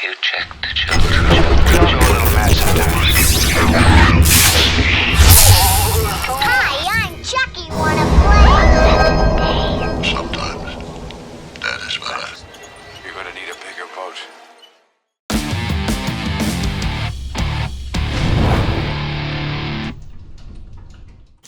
Have you checked the children? Your little master. Hi, I'm Chucky. Wanna play? Sometimes that is better. You're gonna need a bigger boat.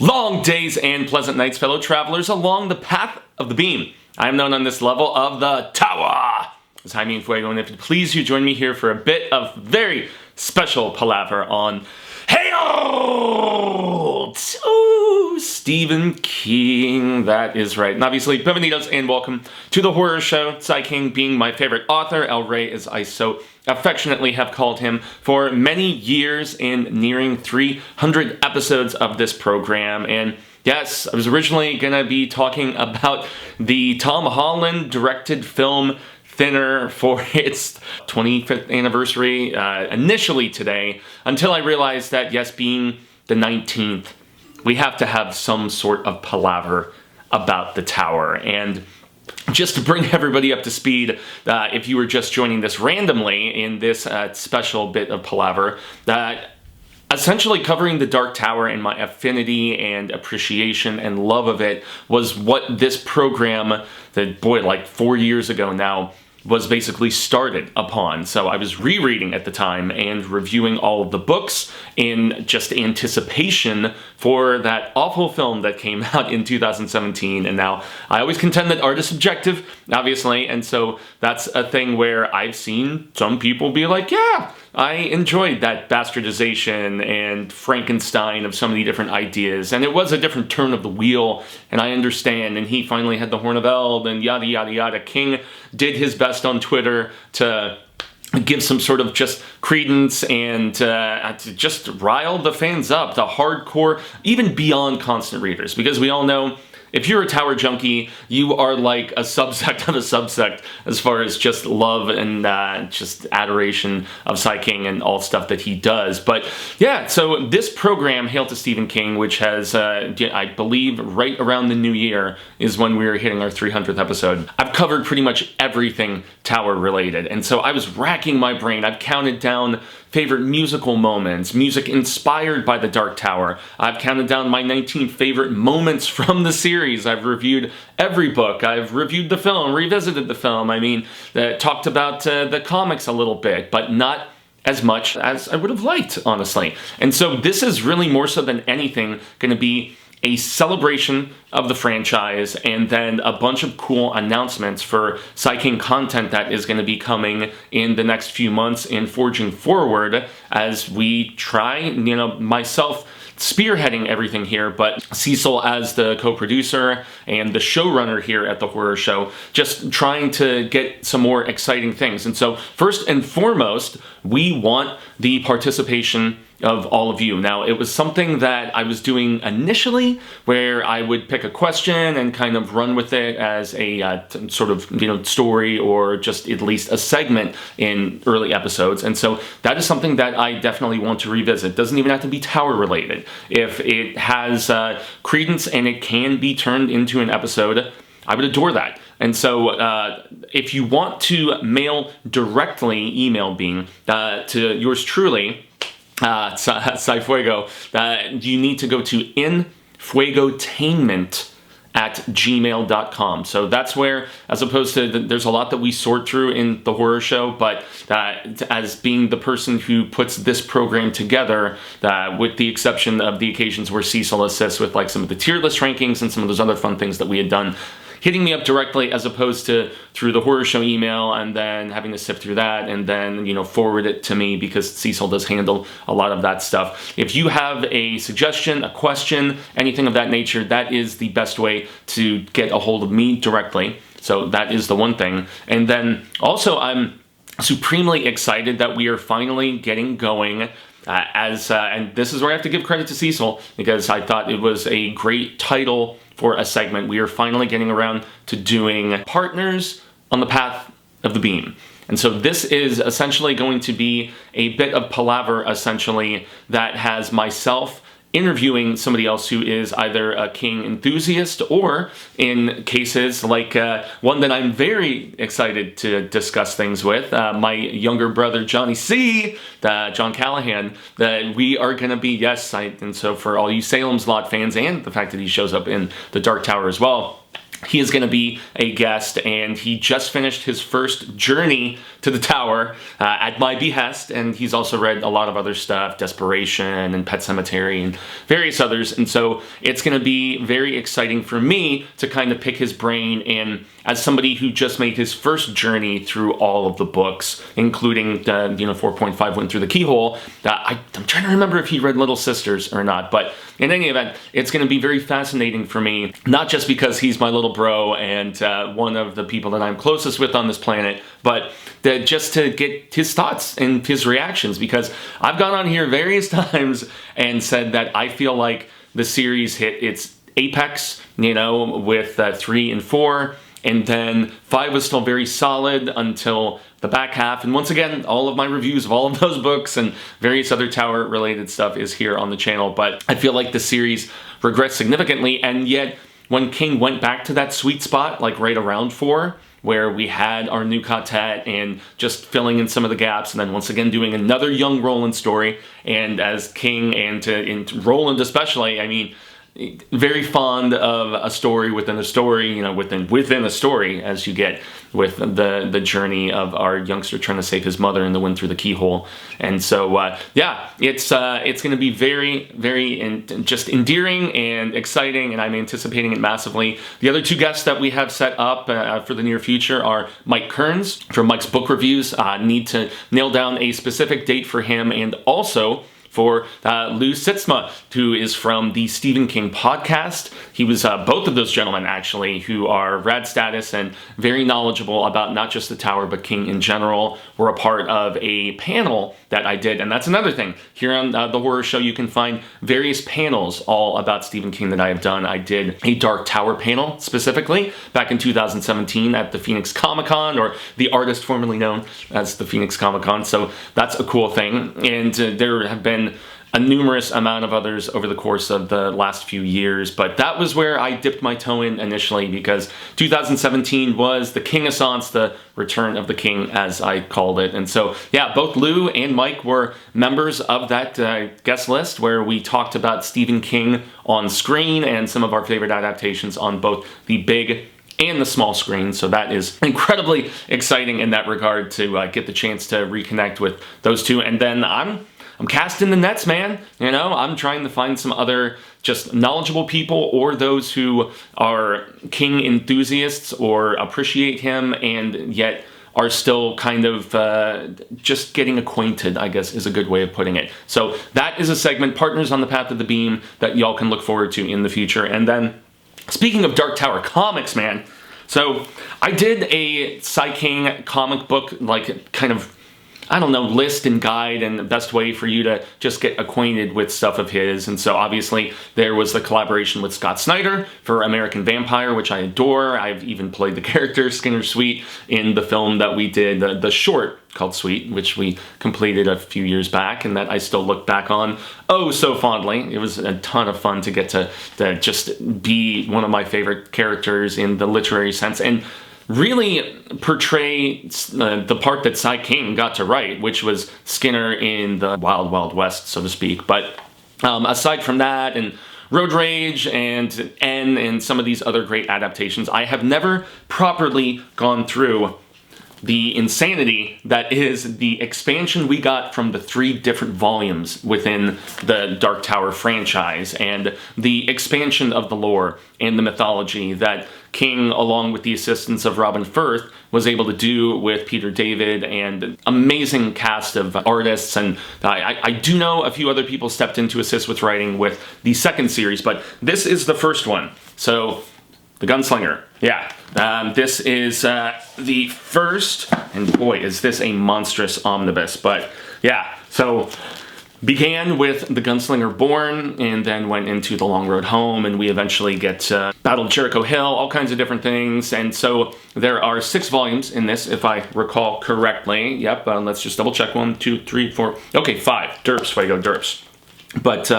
Long days and pleasant nights, fellow travelers, along the path of the beam. I am known on this level of the tower as Jaime and Fuego, and if you please, you join me here for a bit of very special palaver on Hail to Stephen King. That is right. And obviously, bienvenidos and welcome to the horror show. Cy King being my favorite author, El Rey, as I so affectionately have called him, for many years and nearing 300 episodes of this program. And yes, I was originally going to be talking about the Tom Holland directed film Thinner for its 25th anniversary initially today, until I realized that, yes, being the 19th, we have to have some sort of palaver about the tower. And just to bring everybody up to speed, if you were just joining this randomly in this special bit of palaver, essentially covering the Dark Tower and my affinity and appreciation and love of it was what this program, that boy, like 4 years ago now, was basically started upon. So I was rereading at the time and reviewing all of the books in just anticipation for that awful film that came out in 2017. And now I always contend that art is subjective, obviously, and so that's a thing where I've seen some people be like, yeah, I enjoyed that bastardization and Frankenstein of some of the different ideas, and it was a different turn of the wheel, and I understand, and he finally had the Horn of Eld, and yada yada yada. King did his best on Twitter to give some sort of just credence and to just rile the fans up, the hardcore, even beyond constant readers, because we all know if you're a Tower junkie, you are like a subsect of a subsect as far as just love and just adoration of Cy King and all stuff that he does. But yeah, so this program, Hail to Stephen King, which has, I believe, right around the new year is when we were hitting our 300th episode. I've covered pretty much everything Tower related, and so I was racking my brain. I've counted down favorite musical moments, music inspired by the Dark Tower. I've counted down my 19 favorite moments from the series. I've reviewed every book. I've reviewed the film, revisited the film. I mean, talked about the comics a little bit, but not as much as I would have liked, honestly. And so this is really more so than anything going to be a celebration of the franchise, and then a bunch of cool announcements for Cy King content that is going to be coming in the next few months and forging forward as we try, myself spearheading everything here, but Cecil as the co-producer and the showrunner here at the horror show, just trying to get some more exciting things. And so first and foremost, we want the participation of all of you. Now, it was something that I was doing initially where I would pick a question and kind of run with it as a sort of, story or just at least a segment in early episodes. And so that is something that I definitely want to revisit. It doesn't even have to be Tower related. If it has credence and it can be turned into an episode, I would adore that. And so if you want to mail directly, email being, to yours truly, Sci Fuego, you need to go to infuegotainment@gmail.com. So that's where, as opposed to, there's a lot that we sort through in the horror show, but as being the person who puts this program together, with the exception of the occasions where Cecil assists with like some of the tier list rankings and some of those other fun things that we had done, hitting me up directly as opposed to through the horror show email and then having to sift through that and then, forward it to me, because Cecil does handle a lot of that stuff. If you have a suggestion, a question, anything of that nature, that is the best way to get a hold of me directly. So that is the one thing. And then also I'm supremely excited that we are finally getting going and this is where I have to give credit to Cecil, because I thought it was a great title for a segment. We are finally getting around to doing Partners on the Path of the Beam. And so this is essentially going to be a bit of palaver, essentially, that has myself interviewing somebody else who is either a King enthusiast or, in cases like one that I'm very excited to discuss things with, my younger brother Johnny C, John Callahan, that we are going to be, yes, and so for all you Salem's Lot fans and the fact that he shows up in the Dark Tower as well, he is going to be a guest, and he just finished his first journey to the tower at my behest, and he's also read a lot of other stuff, Desperation and Pet Sematary and various others, and so it's going to be very exciting for me to kind of pick his brain, and as somebody who just made his first journey through all of the books, including 4.5 went through the keyhole, I'm trying to remember if he read Little Sisters or not, but in any event, it's going to be very fascinating for me, not just because he's my little bro and one of the people that I'm closest with on this planet, but just to get his thoughts and his reactions, because I've gone on here various times and said that I feel like the series hit its apex, with 3 and 4, and then 5 was still very solid until the back half. And once again, all of my reviews of all of those books and various other Tower-related stuff is here on the channel. But I feel like the series regressed significantly, and yet when King went back to that sweet spot, like right around 4, where we had our new Ka-Tet and just filling in some of the gaps, and then once again doing another young Roland story, and as King and Roland especially, I mean, very fond of a story within a story, within a story, as you get with the journey of our youngster trying to save his mother in the wind through the keyhole. And so, it's going to be very, very just endearing and exciting, and I'm anticipating it massively. The other 2 guests that we have set up for the near future are Mike Kearns from Mike's Book Reviews. Need to nail down a specific date for him, and also for Lou Sitzma, who is from the Stephen King podcast. He was both of those gentlemen, actually, who are rad status and very knowledgeable about not just the Tower, but King in general, were a part of a panel that I did. And that's another thing. Here on The Horror Show, you can find various panels all about Stephen King that I have done. I did a Dark Tower panel, specifically, back in 2017 at the Phoenix Comic-Con, or the artist formerly known as the Phoenix Comic-Con. So that's a cool thing. And there have been a numerous amount of others over the course of the last few years, but that was where I dipped my toe in initially, because 2017 was the King-assance, the Return of the King, as I called it. And so, yeah, both Lou and Mike were members of that guest list where we talked about Stephen King on screen and some of our favorite adaptations on both the big and the small screen. So that is incredibly exciting in that regard to get the chance to reconnect with those 2. And then I'm casting the nets, man. I'm trying to find some other just knowledgeable people, or those who are King enthusiasts or appreciate him and yet are still kind of just getting acquainted, I guess is a good way of putting it. So that is a segment, Partners on the Path of the Beam, that y'all can look forward to in the future. And then, speaking of Dark Tower comics, man, so I did a Cy King comic book, kind of, list and guide and the best way for you to just get acquainted with stuff of his. And so obviously there was the collaboration with Scott Snyder for American Vampire, which I adore. I've even played the character Skinner Sweet in the film that we did, the short called Sweet, which we completed a few years back, and that I still look back on so fondly. It was a ton of fun to get to just be one of my favorite characters in the literary sense, and really portray the part that Cy King got to write, which was Skinner in the Wild Wild West, so to speak. But aside from that, and Road Rage and N and some of these other great adaptations, I have never properly gone through the insanity that is the expansion we got from the 3 different volumes within the Dark Tower franchise, and the expansion of the lore and the mythology that King, along with the assistance of Robin Firth, was able to do with Peter David and an amazing cast of artists. And I do know a few other people stepped in to assist with writing with the second series, but this is the first one. So, the Gunslinger. Yeah. This is the first, and boy, is this a monstrous omnibus. But yeah, so began with the Gunslinger Born, and then went into The Long Road Home, and we eventually get Battle of Jericho Hill, all kinds of different things. And so there are 6 volumes in this, if I recall correctly. Yep, let's just double check. 1, 2, 3, 4. Okay, 5. Derps, Fuego, derps. But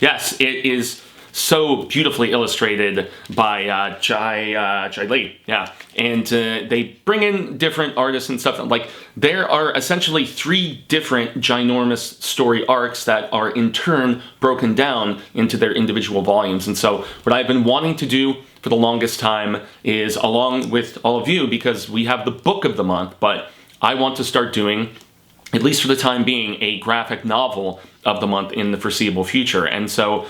yes, it is so beautifully illustrated by Jaime, yeah. And they bring in different artists and stuff. Like, there are essentially 3 different ginormous story arcs that are in turn broken down into their individual volumes. And so what I've been wanting to do for the longest time is, along with all of you, because we have the book of the month, but I want to start doing, at least for the time being, a graphic novel of the month in the foreseeable future. And so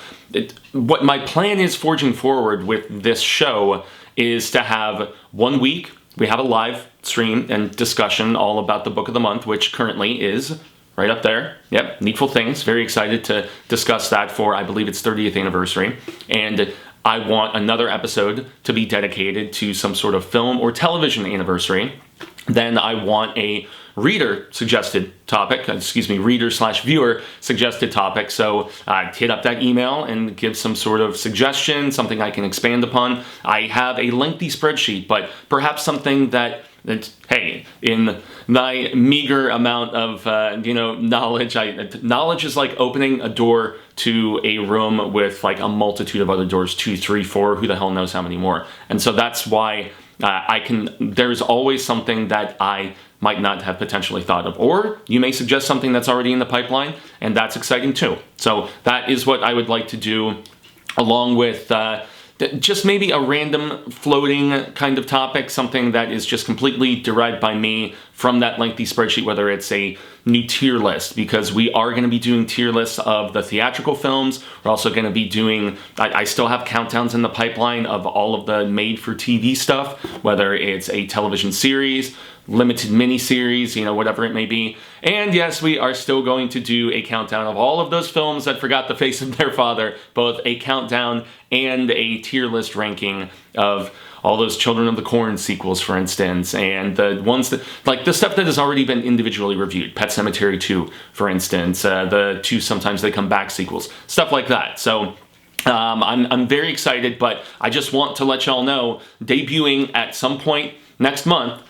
what my plan is forging forward with this show is to have 1 week, we have a live stream and discussion all about the book of the month, which currently is right up there. Yep, Needful Things. Very excited to discuss that for, I believe it's 30th anniversary. And I want another episode to be dedicated to some sort of film or television anniversary. Then I want a reader suggested topic, reader/viewer suggested topic. So hit up that email and give some sort of suggestion, something I can expand upon. I have a lengthy spreadsheet, but perhaps something that hey, in my meager amount of knowledge, knowledge is like opening a door to a room with like a multitude of other doors, 2, 3, 4, who the hell knows how many more. And so that's why there's always something that I might not have potentially thought of. Or you may suggest something that's already in the pipeline, and that's exciting too. So that is what I would like to do, along with just maybe a random floating kind of topic, something that is just completely derived by me from that lengthy spreadsheet, whether it's a new tier list, because we are going to be doing tier lists of the theatrical films. We're also going to be doing, I still have countdowns in the pipeline of all of the made-for-TV stuff, whether it's a television series, limited miniseries, whatever it may be. And yes, we are still going to do a countdown of all of those films that forgot the face of their father, both a countdown and a tier list ranking of all those Children of the Corn sequels, for instance, and the ones that, like the stuff that has already been individually reviewed, Pet Sematary 2, for instance, the 2 Sometimes They Come Back sequels, stuff like that. So I'm very excited, but I just want to let y'all know, debuting at some point next month,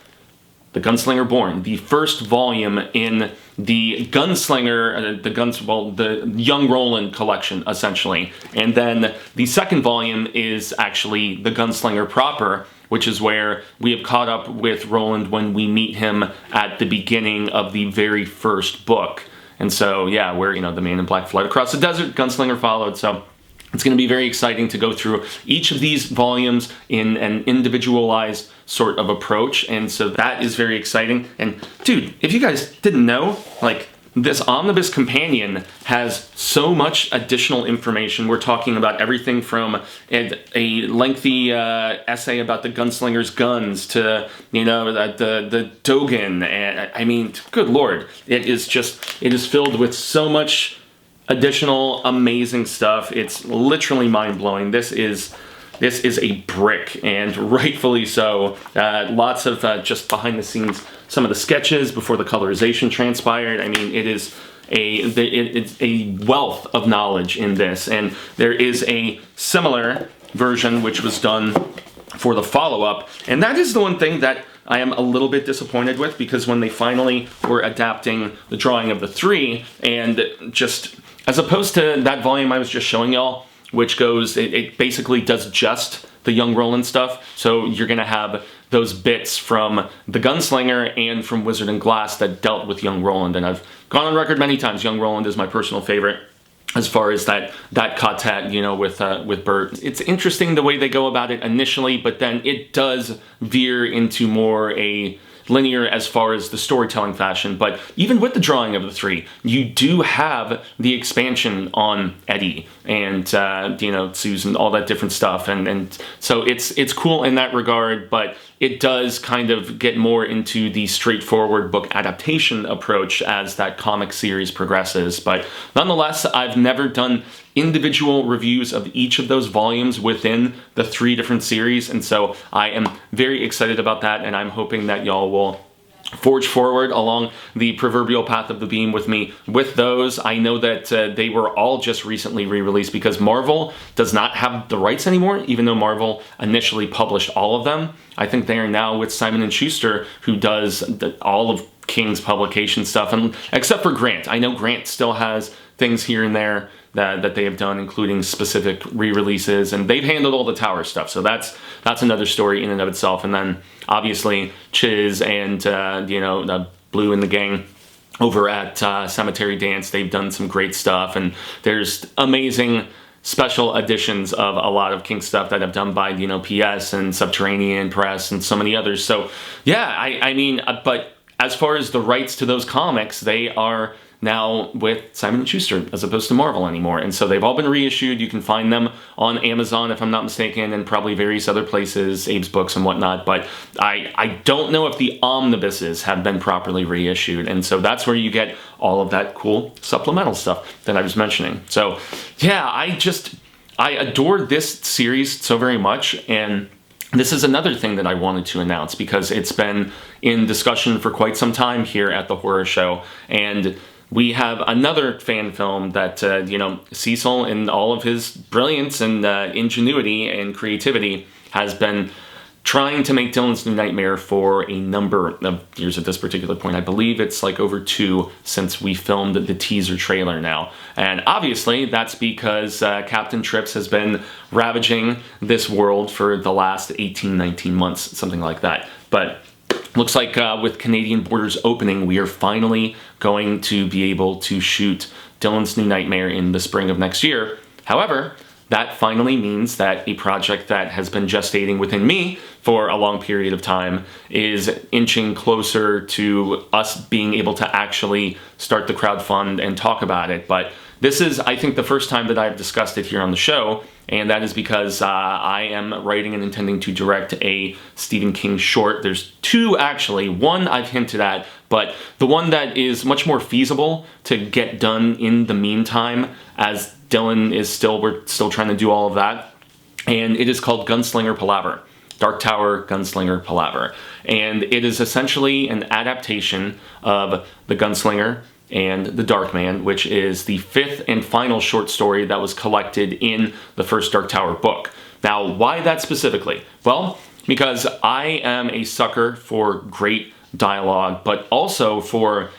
The Gunslinger Born, the first volume in the Gunslinger, the Young Roland collection, essentially. And then the second volume is actually The Gunslinger proper, which is where we have caught up with Roland when we meet him at the beginning of the very first book. And so, yeah, where, the man in black fled across the desert, Gunslinger followed, so it's going to be very exciting to go through each of these volumes in an individualized sort of approach, and so that is very exciting. And dude, if you guys didn't know, like, this Omnibus Companion has so much additional information. We're talking about everything from a lengthy essay about the gunslinger's guns to, the Dogen, and I mean, good lord, it is filled with so much additional amazing stuff. It's literally mind-blowing. This is a brick, and rightfully so. Lots of just behind the scenes, some of the sketches before the colorization transpired. I mean, it's a wealth of knowledge in this, and there is a similar version which was done for the follow-up, and that is the one thing that I am a little bit disappointed with, because when they finally were adapting the drawing of the 3, and just as opposed to that volume I was just showing y'all, which goes, it basically does just the Young Roland stuff. So you're going to have those bits from The Gunslinger and from Wizard and Glass that dealt with Young Roland. And I've gone on record many times, Young Roland is my personal favorite as far as that Ka-Tet, with Bert. It's interesting the way they go about it initially, but then it does veer into more a linear as far as the storytelling fashion. But even with the drawing of the 3, you do have the expansion on Eddie and Susan, all that different stuff, and so it's cool in that regard. But it does kind of get more into the straightforward book adaptation approach as that comic series progresses. But nonetheless, I've never done individual reviews of each of those volumes within the 3 different series, and so I am very excited about that, and I'm hoping that y'all will forge forward along the proverbial path of the beam with me with those. I know that they were all just recently re-released because Marvel does not have the rights anymore, even though Marvel initially published all of them. I think they are now with Simon & Schuster, who does all of King's publication stuff, and except for Grant. I know Grant still has things here and there that they have done, including specific re-releases, and they've handled all the Tower stuff. So that's another story in and of itself. And then obviously Chiz and Blue and the gang over at Cemetery Dance, they've done some great stuff, and there's amazing special editions of a lot of King stuff that have done by PS and Subterranean Press and so many others. So yeah, I mean, but as far as the rights to those comics, they are now with Simon & Schuster as opposed to Marvel anymore. And so they've all been reissued. You can find them on Amazon, if I'm not mistaken, and probably various other places, Abe's Books and whatnot. But I don't know if the omnibuses have been properly reissued. And so that's where you get all of that cool supplemental stuff that I was mentioning. So yeah, I adore this series so very much. And this is another thing that I wanted to announce because it's been in discussion for quite some time here at the Horror Show. And we have another fan film that, Cecil, in all of his brilliance and ingenuity and creativity, has been trying to make Dylan's New Nightmare for a number of years at this particular point. I believe it's like over 2 since we filmed the teaser trailer now. And obviously that's because Captain Trips has been ravaging this world for the last 18, 19 months, something like that. But looks like with Canadian borders opening, we are finally going to be able to shoot Dylan's New Nightmare in the spring of next year. However, that finally means that a project that has been gestating within me for a long period of time is inching closer to us being able to actually start the crowdfund and talk about it. But this is, I think, the first time that I've discussed it here on the show, and that is because I am writing and intending to direct a Stephen King short. There's 2, actually. One I've hinted at, but the one that is much more feasible to get done in the meantime, as Dylan is we're still trying to do all of that, and it is called Gunslinger Palaver. Dark Tower Gunslinger Palaver. And it is essentially an adaptation of The Gunslinger and The Dark Man, which is the 5th and final short story that was collected in the first Dark Tower book. Now, why that specifically? Well, because I am a sucker for great dialogue, but also for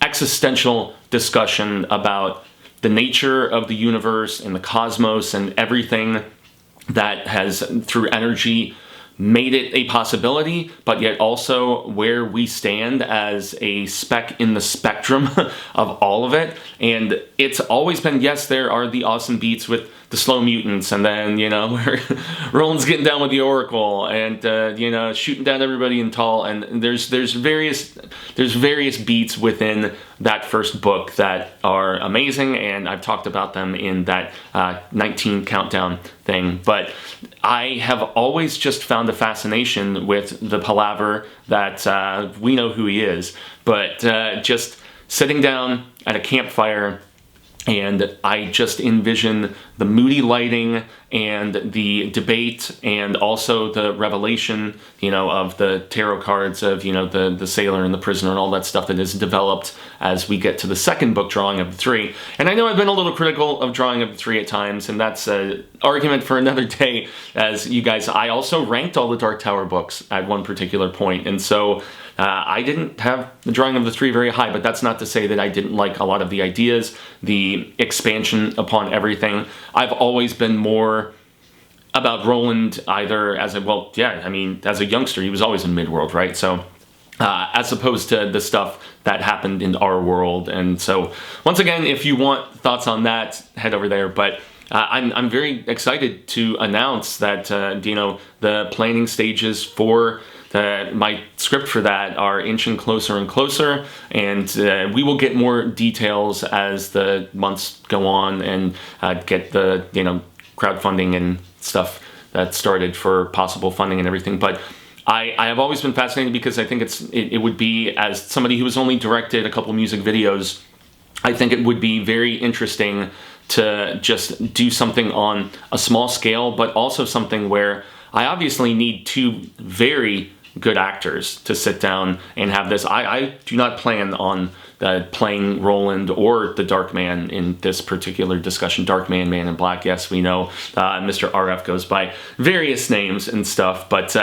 existential discussion about the nature of the universe and the cosmos and everything that has, through energy, made it a possibility, but yet also where we stand as a speck in the spectrum of all of it. And it's always been, yes, there are the awesome beats with the slow mutants, and then, where Roland's getting down with the Oracle, and, shooting down everybody in tall, and there's various beats within that first book that are amazing, and I've talked about them in that 19 countdown thing. But I have always just found a fascination with the Palaver that we know who he is, but just sitting down at a campfire, and I just envision the moody lighting and the debate and also the revelation, of the tarot cards of, the sailor and the prisoner and all that stuff that is developed as we get to the second book, Drawing of the Three. And I know I've been a little critical of Drawing of the Three at times, and that's an argument for another day. As you guys, I also ranked all the Dark Tower books at one particular point, and so I didn't have the Drawing of the Three very high, but that's not to say that I didn't like a lot of the ideas, the expansion upon everything. I've always been more about Roland either as a youngster, he was always in Midworld, right? So as opposed to the stuff that happened in our world. And so once again, if you want thoughts on that, head over there. But I'm very excited to announce that, the planning stages for my script for that are inching closer and closer, and we will get more details as the months go on and get the crowdfunding and stuff that started for possible funding and everything. But I have always been fascinated because I think it would be, as somebody who has only directed a couple music videos, I think it would be very interesting to just do something on a small scale, but also something where I obviously need 2 very good actors to sit down and have this. I do not plan on playing Roland or the Dark Man in this particular discussion. Dark Man, Man in Black, yes, we know. Mr. RF goes by various names and stuff, but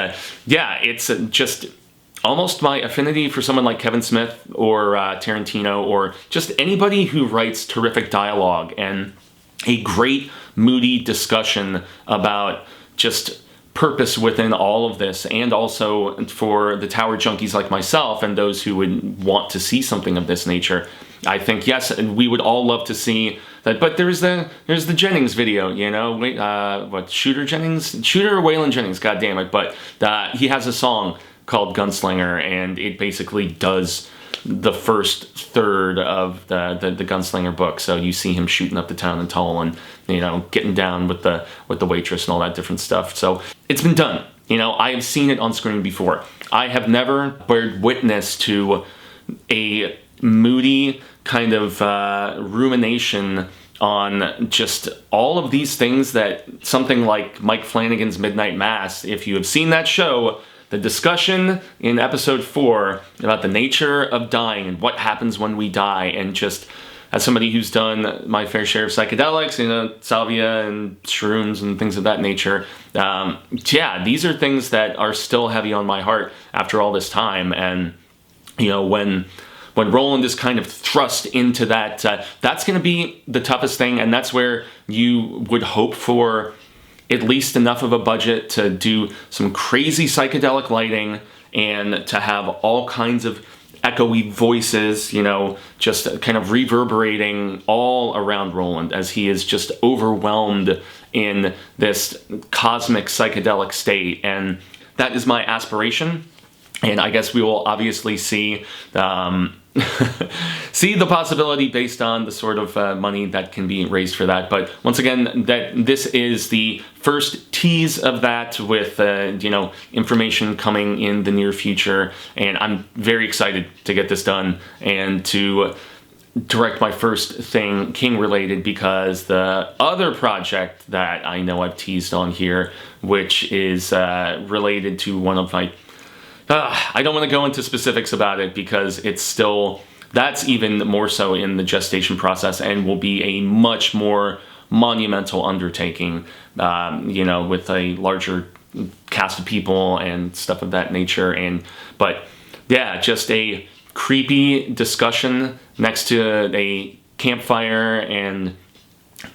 it's just almost my affinity for someone like Kevin Smith or Tarantino, or just anybody who writes terrific dialogue. And a great moody discussion about just purpose within all of this, and also for the Tower junkies like myself and those who would want to see something of this nature. I think, yes, we would all love to see that, but there's the Jennings video, you know, Shooter or Waylon Jennings, god damn it, but he has a song called Gunslinger, and it basically does the first third of the Gunslinger book. So you see him shooting up the town in Tull and, you know, getting down with the waitress and all that different stuff. So it's been done. You know, I have seen it on screen before. I have never bared witness to a moody kind of rumination on just all of these things that something like Mike Flanagan's Midnight Mass, if you have seen that show, the discussion in episode 4 about the nature of dying and what happens when we die, and just as somebody who's done my fair share of psychedelics, you know, salvia and shrooms and things of that nature, yeah, these are things that are still heavy on my heart after all this time. And, you know, when Roland is kind of thrust into that, that's going to be the toughest thing, and that's where you would hope for at least enough of a budget to do some crazy psychedelic lighting and to have all kinds of echoey voices, you know, just kind of reverberating all around Roland as he is just overwhelmed in this cosmic psychedelic state. And that is my aspiration. And I guess we will obviously see see the possibility based on the sort of money that can be raised for that. But once again, this is the first tease of that, with you know, information coming in the near future, and I'm very excited to get this done and to direct my first thing King related, because the other project that I know I've teased on here, which is related to one of my I don't want to go into specifics about it because that's even more so in the gestation process and will be a much more monumental undertaking, you know, with a larger cast of people and stuff of that nature. But yeah, just a creepy discussion next to a campfire, and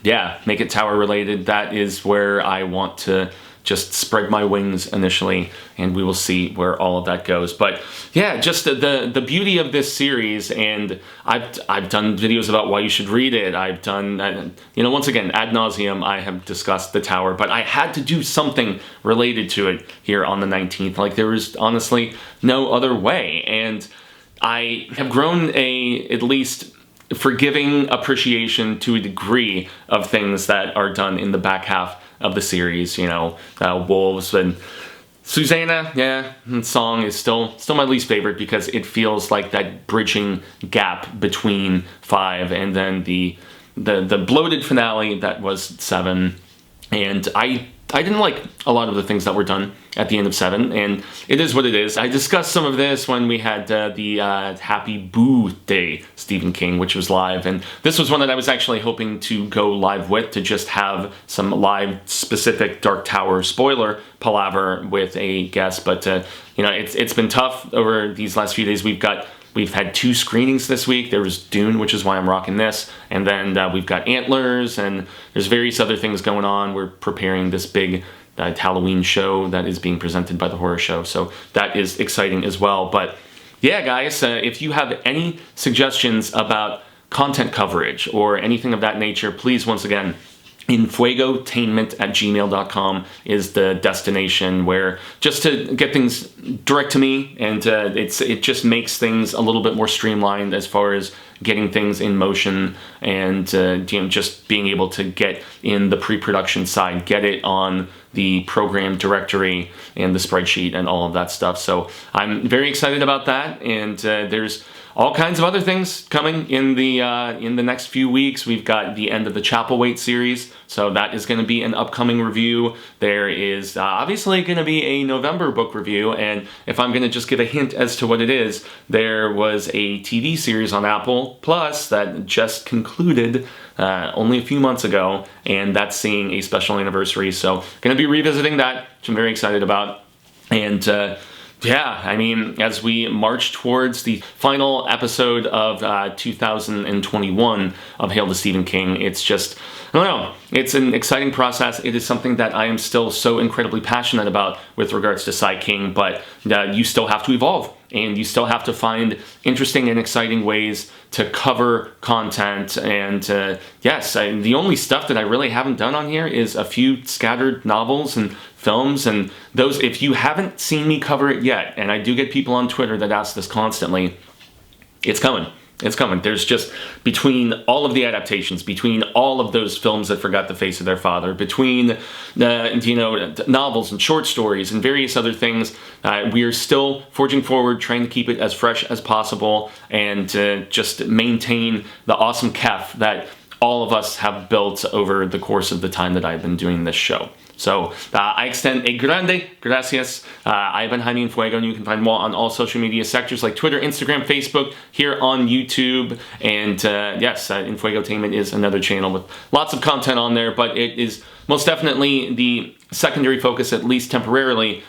yeah, make it Tower related. That is where I want to just spread my wings initially, and we will see where all of that goes. But yeah, just the beauty of this series, and I've done videos about why you should read it. I've done, you know, once again, ad nauseum, I have discussed the Tower, but I had to do something related to it here on the 19th. Like, there was honestly no other way, and I have grown at least forgiving appreciation to a degree of things that are done in the back half of the series, you know, Wolves and Susanna, yeah, and song is still my least favorite because it feels like that bridging gap between 5 and then the bloated finale that was 7, and I didn't like a lot of the things that were done at the end of 7, and it is what it is. I discussed some of this when we had the Happy Boo Day Stephen King, which was live, and this was one that I was actually hoping to go live with, to just have some live specific Dark Tower spoiler palaver with a guest. But you know, it's been tough over these last few days. We've had 2 screenings this week. There was Dune, which is why I'm rocking this, and then we've got Antlers, and there's various other things going on. We're preparing this big Halloween show that is being presented by the Horror Show, so that is exciting as well. But yeah, guys, if you have any suggestions about content coverage or anything of that nature, please, once again, infuegotainment@gmail.com is the destination, where just to get things direct to me, and it just makes things a little bit more streamlined as far as getting things in motion, and you know, just being able to get in the pre-production side, get it on the program directory and the spreadsheet and all of that stuff. So I'm very excited about that, and there's all kinds of other things coming in the next few weeks. We've got the end of the Chapelwaite series, so that is going to be an upcoming review. There is obviously going to be a November book review, and if I'm going to just give a hint as to what it is, there was a TV series on Apple Plus that just concluded only a few months ago, and that's seeing a special anniversary, so going to be revisiting that, which I'm very excited about. And Yeah, I mean, as we march towards the final episode of 2021 of Hail to Stephen King, it's just, I don't know, it's an exciting process. It is something that I am still so incredibly passionate about with regards to Cy King, but you still have to evolve, and you still have to find interesting and exciting ways to cover content. And the only stuff that I really haven't done on here is a few scattered novels and films, and those, if you haven't seen me cover it yet, and I do get people on Twitter that ask this constantly, it's coming. It's coming. There's just, between all of the adaptations, between all of those films that forgot the face of their father, between novels and short stories and various other things, we are still forging forward, trying to keep it as fresh as possible, and just maintain the awesome kef that all of us have built over the course of the time that I've been doing this show. So, I extend a grande gracias. I've been Jaime and Fuego, and you can find more on all social media sectors like Twitter, Instagram, Facebook, here on YouTube. And Infuegotainment is another channel with lots of content on there, but it is most definitely the secondary focus, at least temporarily,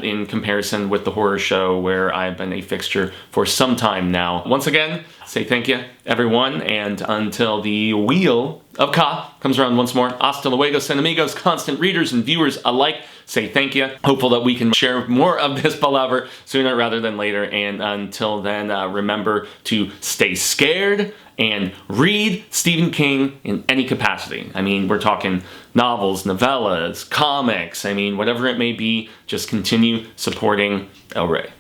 in comparison with the horror show, where I've been a fixture for some time now. Once again, say thank you, everyone, and until the wheel of Ka comes around once more, hasta luego, sen amigos, constant readers and viewers alike, say thank you. Hopeful that we can share more of this palaver sooner rather than later, and until then, remember to stay scared and read Stephen King in any capacity. I mean, we're talking novels, novellas, comics, I mean, whatever it may be, just continue supporting El Rey.